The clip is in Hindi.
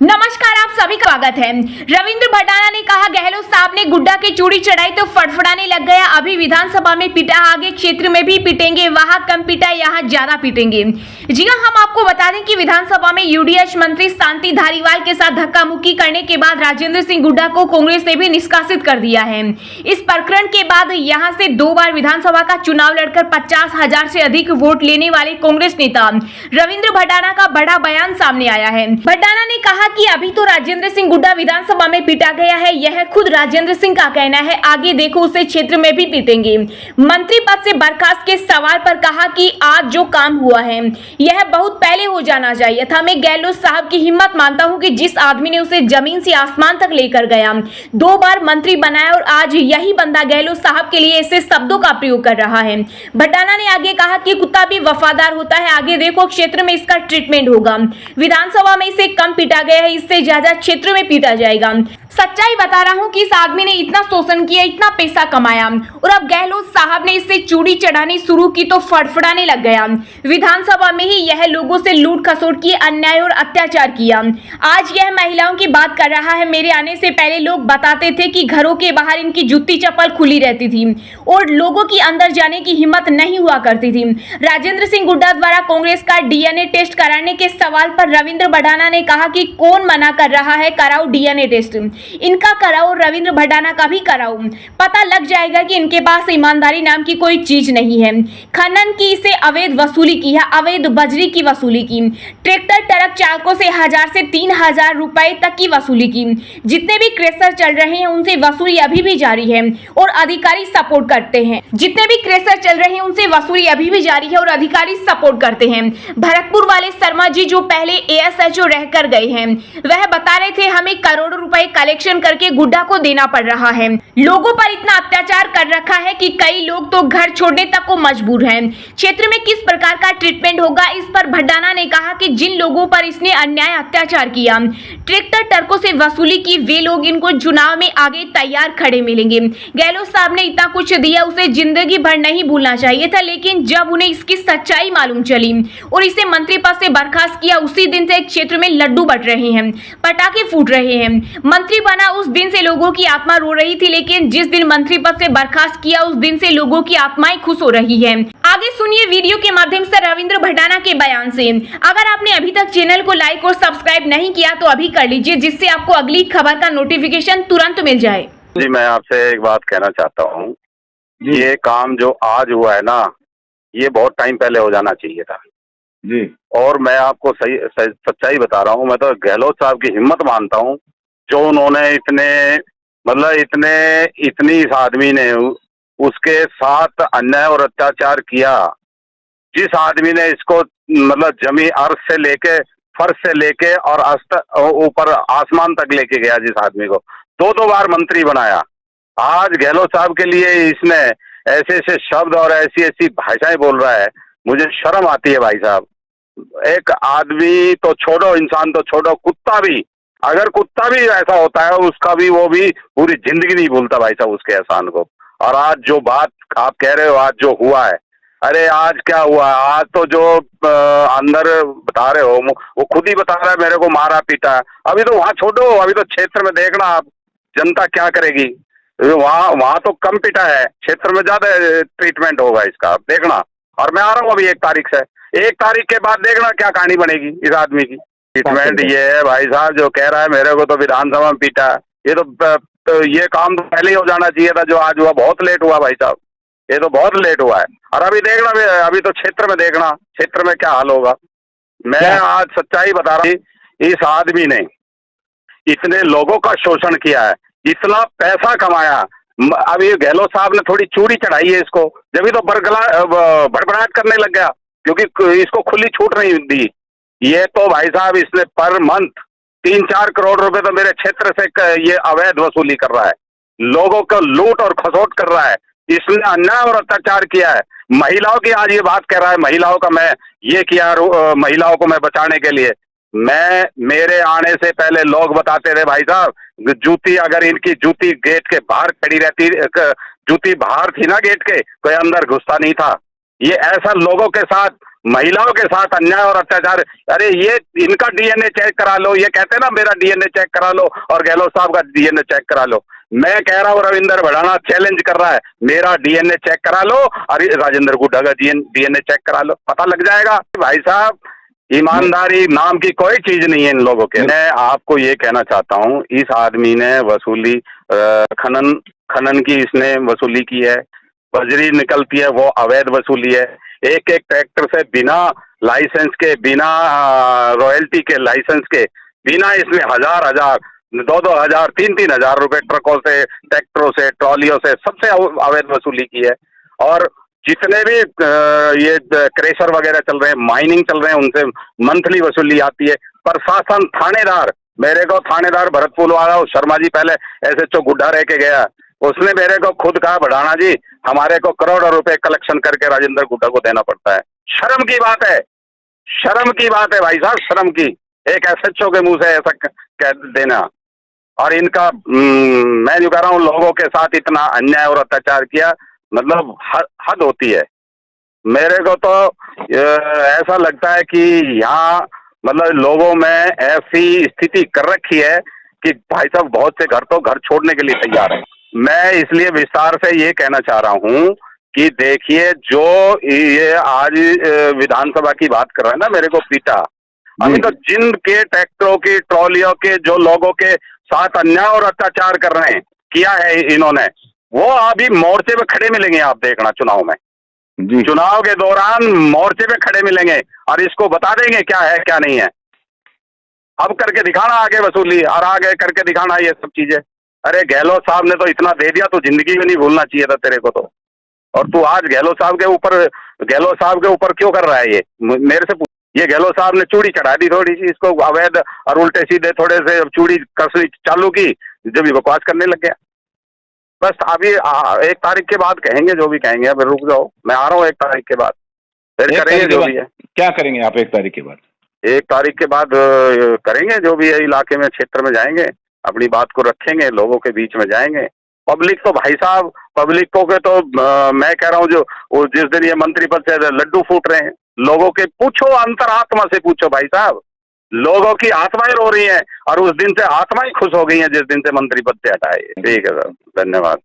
नमस्कार, आप सभी का स्वागत है। रविंद्र भटाना ने कहा गहलोत साहब ने गुड्डा की चूड़ी चढ़ाई तो फड़फड़ाने लग गया। अभी विधानसभा में पिटा, आगे क्षेत्र में भी पिटेंगे। वहां कम पिटा, यहां ज्यादा पिटेंगे। जी हां, हम आपको बता दें कि विधानसभा में यूडीएच मंत्री शांति धारीवाल के साथ धक्का मुक्की करने के बाद राजेंद्र सिंह गुड्डा को कांग्रेस ने भी निष्कासित कर दिया है। इस प्रकरण के बाद यहां से 2 बार विधानसभा का चुनाव लड़कर 50,000 से अधिक वोट लेने वाले कांग्रेस नेता रविंद्र भटाना का बड़ा बयान सामने आया है। भटाना ने कहा कि अभी तो राजेंद्र सिंह गुड्डा विधानसभा में पिटा गया है, यह खुद राजेंद्र सिंह का कहना है। आगे देखो उसे क्षेत्र में भी पीटेंगे। मंत्री पद से बर्खास्त के सवाल पर कहा कि आज जो काम हुआ है यह बहुत पहले हो जाना चाहिए था। मैं गहलोत साहब की हिम्मत मानता हूं कि जिस आदमी ने उसे जमीन से आसमान तक लेकर गया, 2 बार मंत्री बनाया और आज यही बंदा गहलोत साहब के लिए ऐसे शब्दों का प्रयोग कर रहा है। भटाना ने आगे कहा कि कुत्ता भी वफादार होता है। आगे देखो क्षेत्र में इसका ट्रीटमेंट होगा। विधानसभा में इसे कम पीटा गया है, इससे ज्यादा क्षेत्र में पीटा जाएगा। सच्चाई बता रहा हूं कि इस आदमी ने इतना शोषण किया, इतना पैसा कमाया और अब गहलोत साहब ने इससे चूड़ी चढ़ानी शुरू की तो फड़फड़ाने लग गया। विधानसभा में ही यह लोगों से लूट खसोट की, अन्याय और अत्याचार किया। आज यह महिलाओं की बात कर रहा है। मेरे आने से पहले लोग बताते थे कि घरों के बाहर इनकी जूती चप्पल खुली रहती थी और लोगों की अंदर जाने की हिम्मत नहीं हुआ करती थी। राजेंद्र सिंह गुड्डा द्वारा कांग्रेस का डीएनए टेस्ट कराने के सवाल पर रविंद्र भटाना ने कहा कि कौन मना कर रहा है, कराओ डीएनए टेस्ट। इनका कराओ, रविंद्र भटाना का भी कराओ। पता लग जाएगा कि इनके पास ईमानदारी नाम की कोई चीज नहीं है। खनन की से अवैध वसूली की है, अवैध बजरी की वसूली की, ट्रैक्टर ट्रक चालकों से 1000 से 3000 रुपए तक की वसूली की। जितने भी क्रेशर चल रहे हैं उनसे वसूली अभी भी जारी है और अधिकारी सपोर्ट करते हैं। जितने भी क्रेशर चल रहे हैं उनसे वसूली अभी भी जारी है और अधिकारी सपोर्ट करते हैं। भरतपुर वाले शर्मा जी जो पहले एएसएचओ रहकर गए हैं, वह बता रहे थे हमें करोड़ों रुपए कलेक्शन करके गुड्डा को देना पड़ रहा है। लोगों पर इतना अत्याचार कर रखा है कि कई लोग तो घर छोड़ने तक को मजबूर हैं। क्षेत्र में किस प्रकार का ट्रीटमेंट होगा, इस पर भटाना ने कहा कि जिन लोगों पर इसने अन्याय अत्याचार किया, ट्रैक्टर ट्रकों से वसूली की, वे लोग इनको चुनाव में आगे तैयार खड़े मिलेंगे। गहलोत साहब ने इतना कुछ दिया, उसे जिंदगी भर नहीं भूलना चाहिए था, लेकिन जब उन्हें इसकी सच्चाई मालूम चली और इसे मंत्री पद से बर्खास्त किया, उसी दिन से क्षेत्र में लड्डू बट रहे हैं, पटाखे फूट रहे हैं। मंत्री बना उस दिन से लोगों की आत्मा रो रही थी, लेकिन जिस दिन मंत्री पद से बर्खास्त किया उस दिन से लोगों की आत्माएं खुश हो रही है। आगे सुनिए वीडियो के माध्यम से रविंद्र भटाना के बयान से। अगर आपने अभी तक चैनल को लाइक और सब्सक्राइब नहीं किया तो अभी कर लीजिए, जिससे आपको अगली खबर का नोटिफिकेशन तुरंत मिल जाए। जी, मैं आपसे एक बात कहना चाहता हूँ। ये काम जो आज हुआ है ना, ये बहुत टाइम पहले हो जाना चाहिए था जी। और मैं आपको सच्चाई बता रहा हूँ। मैं तो गहलोत साहब की हिम्मत मानता हूँ जो उन्होंने इतनी इस आदमी ने उसके साथ अन्याय और अत्याचार किया। जिस आदमी ने इसको जमीन अर्थ से लेके, फर्श से लेके और ऊपर आसमान तक लेके गया, जिस आदमी को 2 बार मंत्री बनाया, आज गहलोत साहब के लिए इसने ऐसे ऐसे शब्द और ऐसी ऐसी भाषाएं बोल रहा है। मुझे शर्म आती है भाई साहब। एक आदमी तो छोड़ो, इंसान तो छोड़ो, कुत्ता भी, अगर कुत्ता भी ऐसा होता है उसका भी, वो भी पूरी जिंदगी नहीं भूलता भाई साहब उसके एहसान को। और आज जो बात आप कह रहे हो, आज जो हुआ है, अरे आज क्या हुआ, आज तो जो अंदर बता रहे हो वो खुद ही बता रहा है मेरे को मारा पीटा। अभी तो वहां छोड़ो, अभी तो क्षेत्र में देखना आप जनता क्या करेगी। वहां तो कम पिटा है, क्षेत्र में ज्यादा ट्रीटमेंट होगा इसका, आप देखना। और मैं आ रहा हूँ अभी 1 तारीख से, 1 तारीख के बाद देखना क्या कहानी बनेगी इस आदमी की। ट्रीटमेंट ये है भाई साहब, जो कह रहा है मेरे को तो विधानसभा में पीटा, ये तो ये काम तो पहले ही हो जाना चाहिए था। जो आज हुआ बहुत लेट हुआ भाई साहब, ये तो बहुत लेट हुआ है। और अभी देखना, अभी तो क्षेत्र में देखना, क्षेत्र में क्या हाल होगा। मैं आज सच्चाई बता रहा हूँ, इस आदमी ने इतने लोगों का शोषण किया है, इतना पैसा कमाया। अभी गहलोत साहब ने थोड़ी चूड़ी चढ़ाई है इसको, जब भी तो बड़बड़ाहट करने लग गया, क्योंकि इसको खुली छूट नहीं दी। ये तो भाई साहब इसने पर मंथ 3-4 करोड़ रुपए तो मेरे क्षेत्र से ये अवैध वसूली कर रहा है, लोगों को लूट और खसोट कर रहा है। इसने अन्याय और अत्याचार किया है। महिलाओं की आज ये बात कह रहा है, महिलाओं का मैं ये किया, महिलाओं को मैं बचाने के लिए। मेरे आने से पहले लोग बताते थे भाई साहब, जूती, अगर इनकी जूती गेट के बाहर खड़ी रहती, जूती बाहर थी ना गेट के, कोई अंदर घुसता नहीं था। ये ऐसा लोगों के साथ महिलाओं के साथ अन्याय और अत्याचार। अरे ये इनका डीएनए चेक करा लो, ये कहते हैं ना मेरा डीएनए चेक करा लो और गहलोत साहब का डीएनए चेक करा लो। मैं कह रहा हूँ रविंद्र भड़ाना चैलेंज कर रहा है, मेरा डीएनए चेक करा लो और राजेंद्र हुड्डा का डीएनए चेक करा लो, पता लग जाएगा। भाई साहब ईमानदारी नाम की कोई चीज नहीं है इन लोगों के। मैं आपको ये कहना चाहता हूँ, इस आदमी ने वसूली खनन की इसने वसूली की है, बजरी निकलती है वो अवैध वसूली है। एक एक ट्रैक्टर से बिना लाइसेंस के, बिना रॉयल्टी के, लाइसेंस के, बिना इसमें हजार 2,000 3,000 रुपए ट्रकों से, ट्रैक्टरों से, ट्रॉलियों से सबसे अवैध वसूली की है। और जितने भी ये क्रेशर वगैरह चल रहे हैं, माइनिंग चल रहे हैं, उनसे मंथली वसूली आती है। प्रशासन, थानेदार, मेरे को थानेदार भरतपुर वाला शर्मा जी पहले SHO गुड्डा रह के गया, उसने मेरे को खुद कहा भड़ाना जी हमारे को करोड़ों रुपए कलेक्शन करके राजेंद्र गुड्डा को देना पड़ता है। शर्म की बात है, शर्म की बात है भाई साहब, शर्म की। एक SHO के मुंह से ऐसा कह देना। और इनका मैं जो कह रहा हूँ लोगों के साथ इतना अन्याय और अत्याचार किया, मतलब हद होती है। मेरे को तो ऐसा लगता है कि यहाँ मतलब लोगों में ऐसी स्थिति कर रखी है कि भाई साहब बहुत से घर तो घर छोड़ने के लिए तैयार है। मैं इसलिए विस्तार से ये कहना चाह रहा हूँ कि देखिए जो ये आज विधानसभा की बात कर रहा है ना, मेरे को पीटा, अभी तो जिन के ट्रैक्टरों की, ट्रॉलियों के, जो लोगों के साथ अन्याय और अत्याचार कर रहे हैं, किया है इन्होंने, वो अभी मोर्चे पे खड़े मिलेंगे। आप देखना चुनाव में जी, चुनाव के दौरान मोर्चे पे खड़े मिलेंगे और इसको बता देंगे क्या है क्या नहीं है। अब करके दिखाना आगे वसूली और आगे करके दिखाना ये सब चीजें। अरे गहलोत साहब ने तो इतना दे दिया, तो जिंदगी में नहीं भूलना चाहिए था तेरे को तो। और तू आज गहलोत साहब के ऊपर क्यों कर रहा है ये? मेरे से ये गहलोत साहब ने चूड़ी चढ़ा दी थोड़ी सी, इसको अवैध और उल्टे सीधे थोड़े से चूड़ी कसनी चालू की, जब भी बकवास करने लग गया। बस अभी 1 तारीख के बाद कहेंगे जो भी कहेंगे। अब रुक जाओ, मैं आ रहा हूँ 1 तारीख के बाद, फिर करेंगे जो भी है। क्या करेंगे आप 1 तारीख के बाद? 1 तारीख के बाद करेंगे जो भी है, इलाके में, क्षेत्र में जाएंगे, अपनी बात को रखेंगे, लोगों के बीच में जाएंगे। पब्लिक तो भाई साहब, पब्लिक को के तो मैं कह रहा हूँ जो जिस दिन ये मंत्री पद से लड्डू फूट रहे हैं, लोगों के पूछो, अंतरात्मा से पूछो भाई साहब, लोगों की आत्माएं रो रही हैं और उस दिन से आत्माएं खुश हो गई हैं जिस दिन से मंत्री पद से हटाए। ठीक है सर, धन्यवाद।